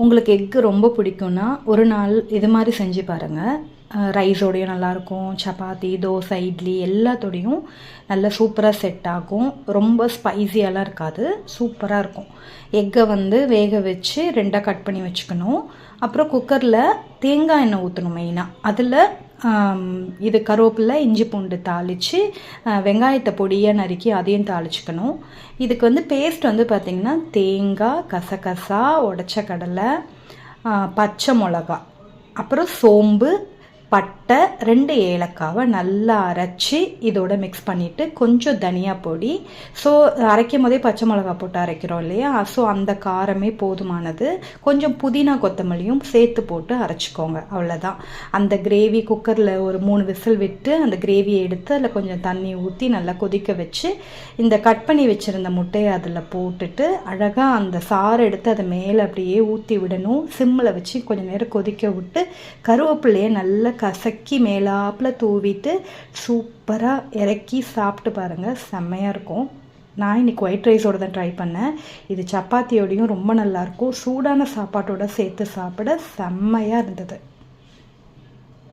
உங்களுக்கு எக்கு ரொம்ப பிடிக்கும்னா ஒரு நாள் இது மாதிரி செஞ்சு பாருங்கள். ரைஸோடையும் நல்லாயிருக்கும், சப்பாத்தி, தோசை, இட்லி எல்லாத்தோடையும் நல்லா சூப்பராக செட் ஆகும். ரொம்ப ஸ்பைஸியாலாம் இருக்காது, சூப்பராக இருக்கும். எக்கை வேக வச்சு 2ஆக கட் பண்ணி வச்சுக்கணும். அப்புறம் குக்கரில் தேங்காய் எண்ணெய் ஊற்றணும் மெயினாக. அதில் இது கருவேப்பிலை, இஞ்சி பூண்டு தாளித்து வெங்காயத்தை பொடியாக நறுக்கி அதையும் தாளிச்சுக்கணும். இதுக்கு பேஸ்ட் பார்த்திங்கன்னா தேங்காய், கசகசா, உடச்ச கடலை, பச்சை மிளகா, அப்புறம் சோம்பு, பட்டை, 2 ஏலக்காவை நல்லா அரைச்சி இதோட மிக்ஸ் பண்ணிவிட்டு கொஞ்சம் தனியா பொடி. ஸோ அரைக்கும் போதே பச்சை மிளகா போட்டு அரைக்கிறோம் இல்லையா, ஸோ அந்த காரமே போதுமானது. கொஞ்சம் புதினா கொத்தமல்லியும் சேர்த்து போட்டு அரைச்சிக்கோங்க, அவ்வளோதான். அந்த கிரேவி குக்கரில் ஒரு 3 விசில் விட்டு அந்த கிரேவியை எடுத்து அதில் கொஞ்சம் தண்ணி ஊற்றி நல்லா கொதிக்க வச்சு இந்த கட் பண்ணி வச்சுருந்த முட்டையை அதில் போட்டுட்டு அழகாக அந்த சாறு எடுத்து அதை மேலே அப்படியே ஊற்றி விடணும். சிம்மில் வச்சு கொஞ்சம் நேரம் கொதிக்க விட்டு கருவேப்பிலையை நல்லா கசக்கி மேலாப்பில் தூவிட்டு சூப்பராக இறக்கி சாப்பிட்டு பாருங்கள், செம்மையாக இருக்கும். நான் இன்றைக்கி ஒயிட் ரைஸோடு தான் ட்ரை பண்ணேன். இது சப்பாத்தியோடையும் ரொம்ப நல்லாயிருக்கும். சூடான சாப்பாட்டோடு சேர்த்து சாப்பிட செம்மையாக இருந்தது.